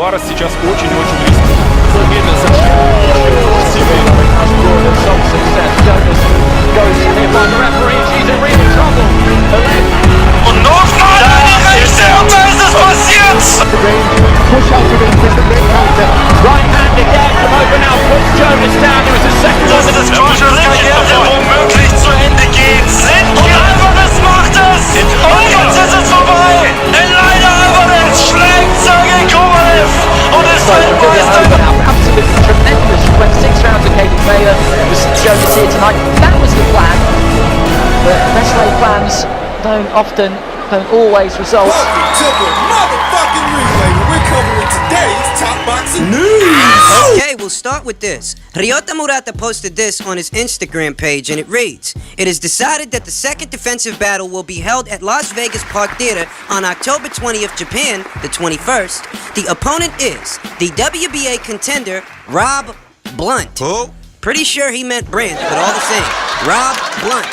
Барос сейчас очень-очень близко. Медленно совершенно. Und Notfall, da ist er! Da ist es passiert! Das ist das Karriere, der womöglich zu Ende geht. Und Alvarez macht es! Und jetzt ist es vorbei! Elena Alvarez schlägt Sergej Kovalev und ist Weltmeister! Absolutely tremendous when 6 rounds of Caden Baylor was shown to see tonight. That was the plan, but best laid plans don't always result. Welcome to the motherfucking replay where we're covering today's top boxing news. Okay, we'll start with this. Ryota Murata posted this on his Instagram page, and it reads, "It is decided that the second defensive battle will be held at Las Vegas Park Theater on October 20th, Japan, the 21st. The opponent is the WBA contender, Rob Blunt." Who? Pretty sure he meant Brant, but all the same. Rob Blunt.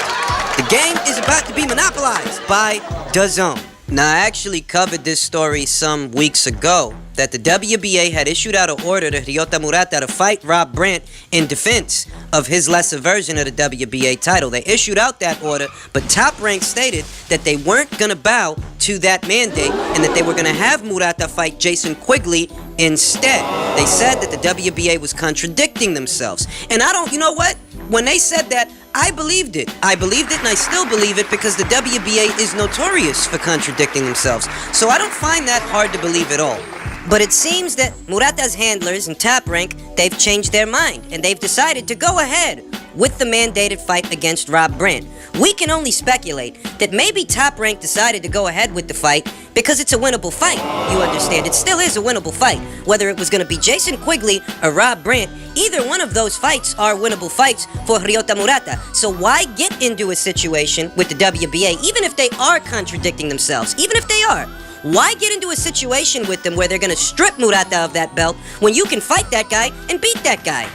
The game is about to be monopolized by DAZN. Now, I actually covered this story some weeks ago, that the WBA had issued out an order to Ryota Murata to fight Rob Brant in defense of his lesser version of the WBA title. They issued out that order, but Top Rank stated that they weren't going to bow to that mandate and that they were going to have Murata fight Jason Quigley instead. They said that the WBA was contradicting themselves. And you know what? When they said that, I believed it. I believed it and I still believe it because the WBA is notorious for contradicting themselves. So I don't find that hard to believe at all. But it seems that Murata's handlers and Top Rank, they've changed their mind and they've decided to go ahead with the mandated fight against Rob Brant. We can only speculate that maybe Top Rank decided to go ahead with the fight because it's a winnable fight. You understand? It still is a winnable fight. Whether it was going to be Jason Quigley or Rob Brant, either one of those fights are winnable fights for Ryota Murata. So why get into a situation with the WBA, even if they are contradicting themselves, even if they are? Why get into a situation with them where they're going to strip Murata of that belt when you can fight that guy and beat that guy?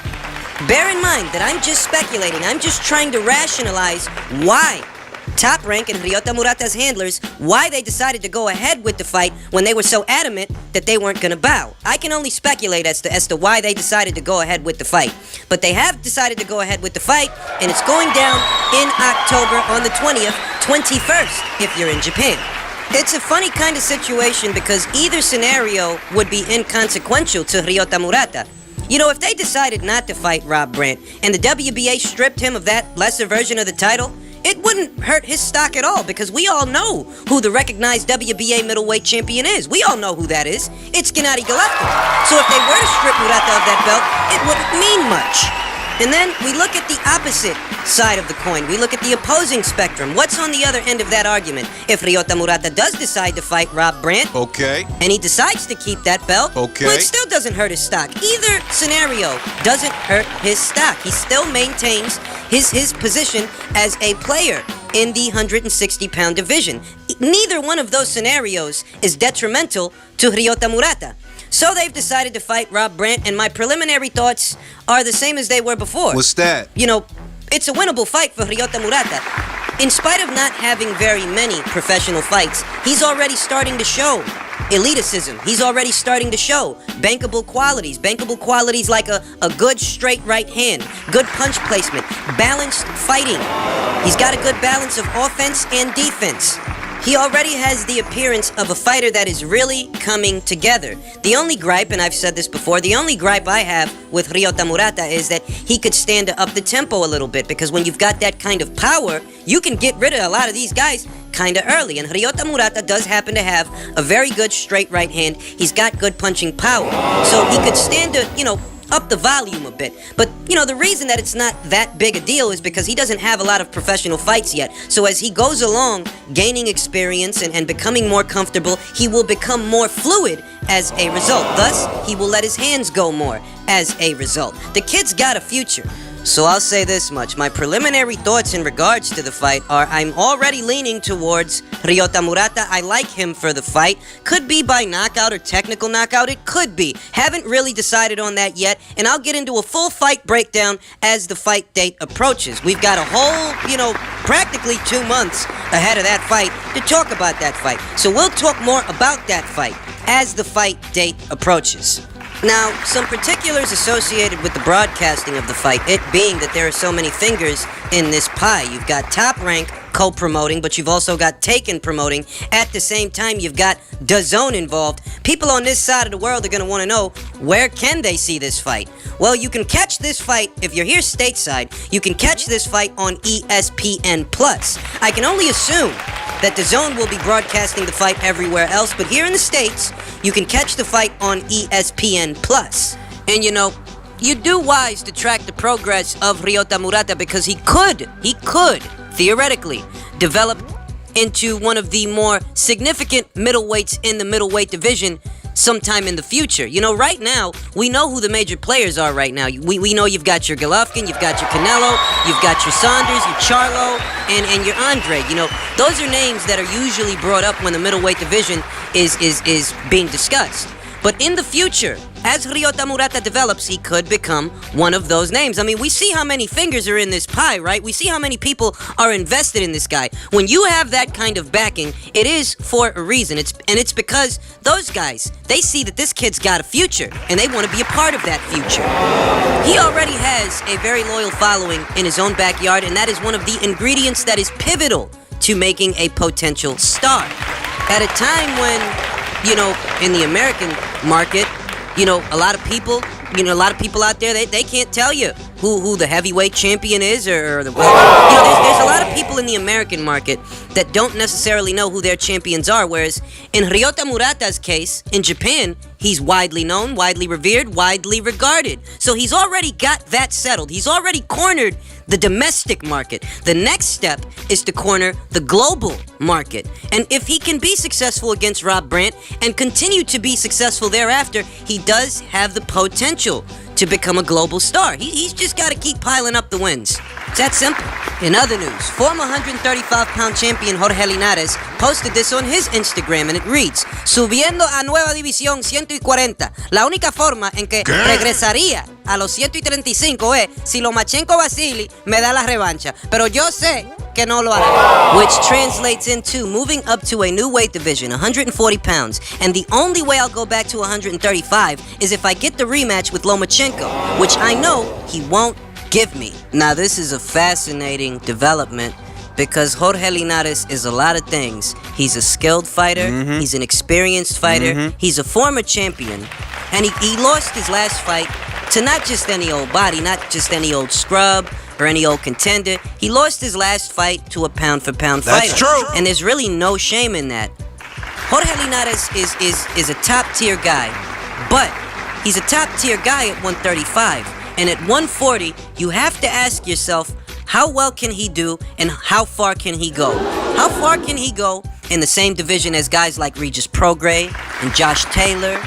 Bear in mind that I'm just speculating. I'm just trying to rationalize why Top Rank and Ryota Murata's handlers, why they decided to go ahead with the fight when they were so adamant that they weren't going to bow. I can only speculate as to why they decided to go ahead with the fight. But they have decided to go ahead with the fight, and it's going down in October on the 20th, 21st, if you're in Japan. It's a funny kind of situation because either scenario would be inconsequential to Ryota Murata. You know, if they decided not to fight Rob Brant and the WBA stripped him of that lesser version of the title, it wouldn't hurt his stock at all because we all know who the recognized WBA middleweight champion is. We all know who that is. It's Gennady Golovkin. So if they were to strip Murata of that belt, it wouldn't mean much. And then we look at the opposite side of the coin. We look at the opposing spectrum. What's on the other end of that argument? If Ryota Murata does decide to fight Rob Brant, Okay. and he decides to keep that belt, Okay. well, it still doesn't hurt his stock. Either scenario doesn't hurt his stock. He still maintains his position as a player in the 160-pound division. Neither one of those scenarios is detrimental to Ryota Murata. So they've decided to fight Rob Brant, and my preliminary thoughts are the same as they were before. What's that? You know, it's a winnable fight for Ryota Murata. In spite of not having very many professional fights, he's already starting to show eliticism. He's already starting to show bankable qualities like a good straight right hand, good punch placement, balanced fighting. He's got a good balance of offense and defense. He already has the appearance of a fighter that is really coming together. The only gripe, and I've said this before, the only gripe I have with Ryota Murata is that he could stand to up the tempo a little bit, because when you've got that kind of power, you can get rid of a lot of these guys kind of early. And Ryota Murata does happen to have a very good straight right hand. He's got good punching power. So he could stand to, up the volume a bit. But, the reason that it's not that big a deal is because he doesn't have a lot of professional fights yet. So as he goes along, gaining experience and becoming more comfortable, he will become more fluid as a result. Thus, he will let his hands go more as a result. The kid's got a future. So I'll say this much. My preliminary thoughts in regards to the fight are I'm already leaning towards Ryota Murata. I like him for the fight. Could be by knockout or technical knockout. It could be. Haven't really decided on that yet. And I'll get into a full fight breakdown as the fight date approaches. We've got a whole, practically 2 months ahead of that fight to talk about that fight. So we'll talk more about that fight as the fight date approaches. Now, some particulars associated with the broadcasting of the fight, it being that there are so many fingers in this pie. You've got Top Rank co-promoting, but you've also got Taken promoting. At the same time, you've got DAZN involved. People on this side of the world are going to want to know, where can they see this fight? Well, you can catch this fight, if you're here stateside, you can catch this fight on ESPN+. I can only assume that DAZN will be broadcasting the fight everywhere else, but here in the States, you can catch the fight on ESPN+. And you do wise to track the progress of Ryota Murata because he could, theoretically, develop into one of the more significant middleweights in the middleweight division sometime in the future. Right now, we know who the major players are right now. We know you've got your Golovkin, you've got your Canelo, you've got your Saunders, your Charlo, and your Andre. Those are names that are usually brought up when the middleweight division is being discussed. But in the future, as Ryota Murata develops, he could become one of those names. I mean, we see how many fingers are in this pie, right? We see how many people are invested in this guy. When you have that kind of backing, it is for a reason. It's because those guys, they see that this kid's got a future, and they want to be a part of that future. He already has a very loyal following in his own backyard, and that is one of the ingredients that is pivotal to making a potential star. At a time when, in the American market, a lot of people out there, they can't tell you who the heavyweight champion is or the... there's a lot of people in the American market that don't necessarily know who their champions are, whereas in Ryota Murata's case, in Japan, he's widely known, widely revered, widely regarded. So he's already got that settled. He's already cornered the domestic market. The next step is to corner the global market. And if he can be successful against Rob Brant and continue to be successful thereafter, he does have the potential to become a global star. He's just got to keep piling up the wins. It's that simple. In other news, former 135-pound champion Jorge Linares posted this on his Instagram, and it reads, "Subiendo a nueva división 140. La única forma en que regresaría a los 135 es si Lomachenko Vasily me da la revancha. Pero yo sé que no lo hará." Which translates into moving up to a new weight division, 140 pounds. And the only way I'll go back to 135 is if I get the rematch with Lomachenko, which I know he won't give me. Now, this is a fascinating development because Jorge Linares is a lot of things. He's a skilled fighter. Mm-hmm. He's an experienced fighter. Mm-hmm. He's a former champion. And he lost his last fight to not just any old body, not just any old scrub or any old contender. He lost his last fight to a pound-for-pound fighter. That's true. And there's really no shame in that. Jorge Linares is a top-tier guy, but he's a top-tier guy at 135. And at 140, you have to ask yourself, how well can he do and how far can he go? How far can he go in the same division as guys like Regis Prograis and Josh Taylor,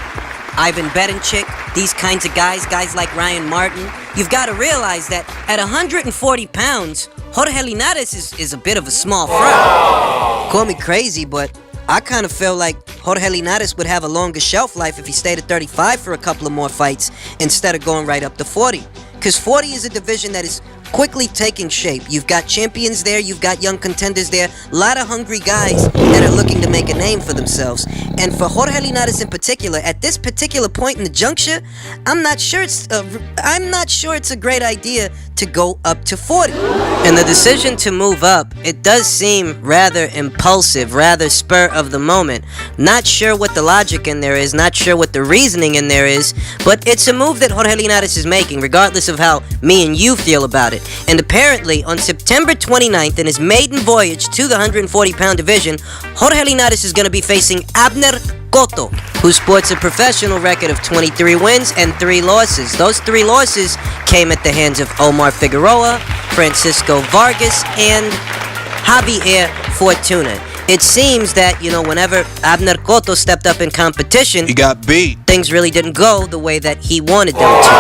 Ivan Bedenchik, these kinds of guys like Ryan Martin? You've got to realize that at 140 pounds, Jorge Linares is a bit of a small fry. Call me crazy, but I kind of feel like Jorge Linares would have a longer shelf life if he stayed at 35 for a couple of more fights instead of going right up to 40. Because 40 is a division that is quickly taking shape. You've got champions there, you've got young contenders there, a lot of hungry guys that are looking to make a name for themselves. And for Jorge Linares in particular, at this particular point in the juncture, I'm not sure it's a great idea to go up to 40. And the decision to move up, it does seem rather impulsive, rather spur of the moment. Not sure what the logic in there is, not sure what the reasoning in there is, but it's a move that Jorge Linares is making, regardless of how me and you feel about it. And apparently, on September 29th, in his maiden voyage to the 140-pound division, Jorge Linares is going to be facing Abner Cotto, who sports a professional record of 23 wins and 3 losses. Those 3 losses came at the hands of Omar Figueroa, Francisco Vargas, and Javier Fortuna. it seems that, whenever Abner Cotto stepped up in competition, He got beat. things really didn't go the way that he wanted them to.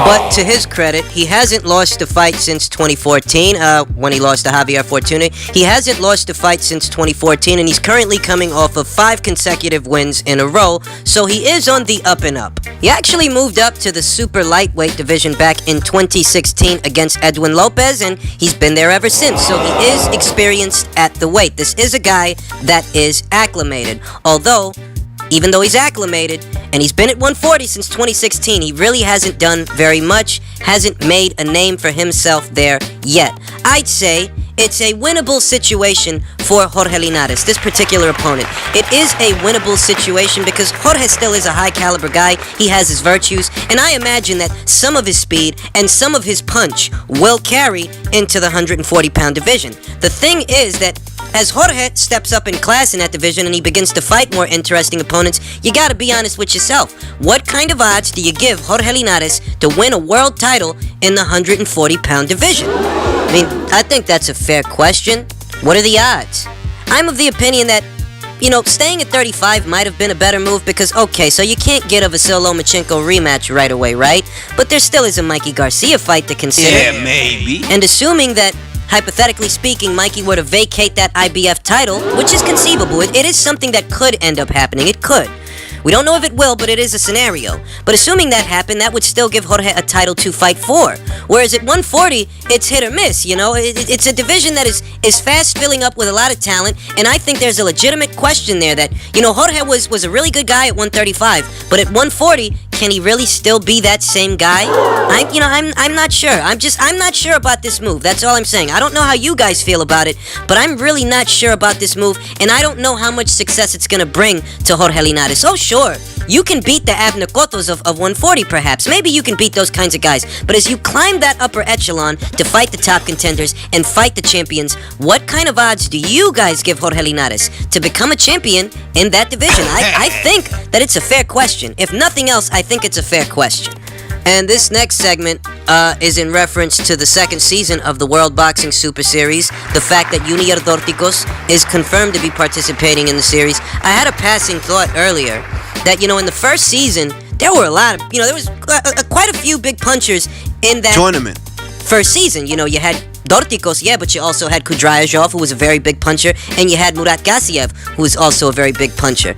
But to his credit, he hasn't lost a fight since 2014, when he lost to Javier Fortuna. He hasn't lost a fight since 2014, and he's currently coming off of 5 consecutive wins in a row, so he is on the up and up. He actually moved up to the super lightweight division back in 2016 against Edwin Lopez, and he's been there ever since, so he is experienced at the weight. This is a guy that is acclimated, although even though he's acclimated and he's been at 140 since 2016, he really hasn't done very much, hasn't made a name for himself there yet. I'd say it's a winnable situation for Jorge Linares, this particular opponent. It is a winnable situation because Jorge still is a high caliber guy. He has his virtues, and I imagine that some of his speed and some of his punch will carry into the 140-pound division. The thing is that as Jorge steps up in class in that division and he begins to fight more interesting opponents, you gotta be honest with yourself. What kind of odds do you give Jorge Linares to win a world title in the 140-pound division? I mean, I think that's a fair question. What are the odds? I'm of the opinion that, staying at 35 might have been a better move because, okay, so you can't get a Vasyl Lomachenko rematch right away, right? But there still is a Mikey Garcia fight to consider. Yeah, maybe. And assuming that, hypothetically speaking, Mikey were to vacate that IBF title, which is conceivable. It is something that could end up happening. It could. We don't know if it will, but it is a scenario. But assuming that happened, that would still give Jorge a title to fight for. Whereas at 140, it's hit or miss, It's a division that is fast filling up with a lot of talent, and I think there's a legitimate question there that, Jorge was a really good guy at 135, but at 140, can he really still be that same guy? I'm not sure. I'm not sure about this move. That's all I'm saying. I don't know how you guys feel about it, but I'm really not sure about this move, and I don't know how much success it's gonna bring to Jorge Linares. Oh, sure, you can beat the Abner Cottos of 140, perhaps. Maybe you can beat those kinds of guys, but as you climb that upper echelon to fight the top contenders and fight the champions, what kind of odds do you guys give Jorge Linares to become a champion in that division? I think that it's a fair question. If nothing else, I think it's a fair question. And this next segment is in reference to the second season of the World Boxing Super Series. The fact that Junior Dorticos is confirmed to be participating in the series. I had a passing thought earlier that, in the first season, there were a lot of, there was quite a few big punchers in that tournament. First season. You had Dorticos, yeah, but you also had Kudrayazov, who was a very big puncher, and you had Murat Gassiev, who was also a very big puncher.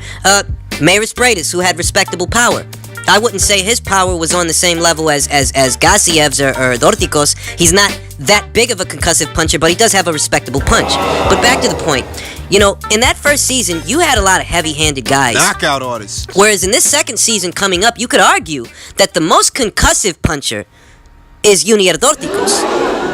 Mairis Briedis, who had respectable power. I wouldn't say his power was on the same level as Gassiev's or Dorticos. He's not that big of a concussive puncher, but he does have a respectable punch. But back to the point, in that first season, you had a lot of heavy-handed guys. Knockout artists. Whereas in this second season coming up, you could argue that the most concussive puncher is Junior Dorticos.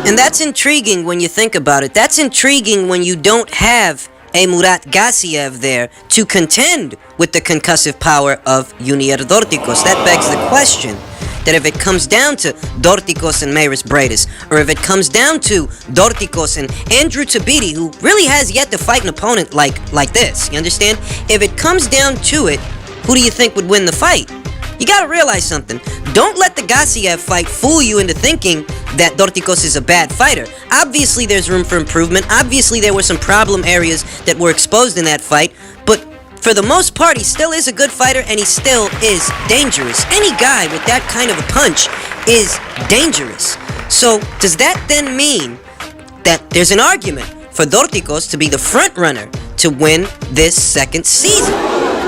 And that's intriguing when you think about it. That's intriguing when you don't have a Murat Gassiev there to contend with the concussive power of Junior Dorticos. That begs the question that if it comes down to Dorticos and Mairis Briedis, or if it comes down to Dorticos and Andrew Tabiti, who really has yet to fight an opponent like this, you understand? If it comes down to it, who do you think would win the fight? You gotta realize something. Don't let the Gassiev fight fool you into thinking that Dorticos is a bad fighter. Obviously, there's room for improvement. Obviously, there were some problem areas that were exposed in that fight. But for the most part, he still is a good fighter, and he still is dangerous. Any guy with that kind of a punch is dangerous. So, does that then mean that there's an argument for Dorticos to be the front runner to win this second season?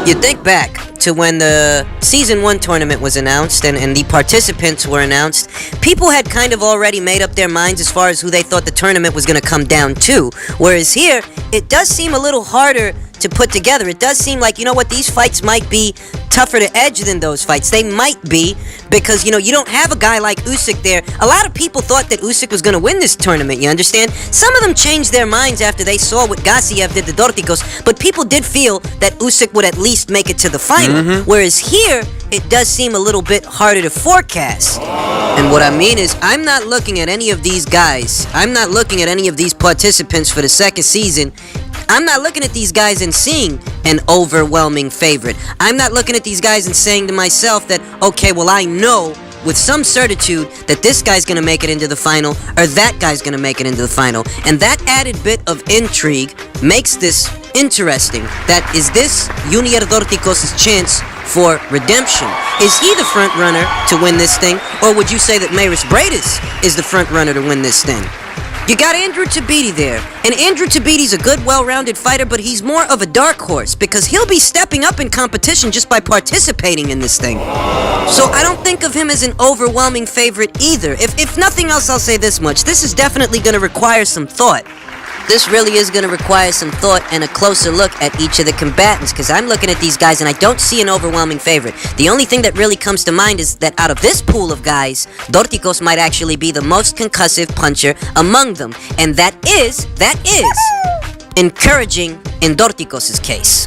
You think back to when the Season 1 tournament was announced and the participants were announced, people had kind of already made up their minds as far as who they thought the tournament was going to come down to. Whereas here, it does seem a little harder to put together. It does seem like, these fights might be tougher to edge than those fights. They might be because, you don't have a guy like Usyk there. A lot of people thought that Usyk was going to win this tournament, you understand? Some of them changed their minds after they saw what Gassiev did to Dorticos, but people did feel that Usyk would at least make it to the final. Whereas here, it does seem a little bit harder to forecast. And what I mean is, I'm not looking at any of these guys. I'm not looking at any of these participants for the second season. I'm not looking at these guys and seeing an overwhelming favorite. I'm not looking at these guys and saying to myself that, okay, well, I know with some certitude that this guy's gonna make it into the final or that guy's gonna make it into the final. And that added bit of intrigue makes this interesting. That is this Junior Dorticos' chance for redemption. Is he the front runner to win this thing, or would you say that Maris Breidis is the front runner to win this thing? You got Andrew Tabiti there, and Andrew Tabiti's a good, well-rounded fighter, but he's more of a dark horse because he'll be stepping up in competition just by participating in this thing. So I don't think of him as an overwhelming favorite either. If nothing else, I'll say this much. This is definitely going to require some thought. This really is going to require some thought and a closer look at each of the combatants, because I'm looking at these guys and I don't see an overwhelming favorite. The only thing that really comes to mind is that out of this pool of guys, Dorticos might actually be the most concussive puncher among them, and that is encouraging in Dorticos' case.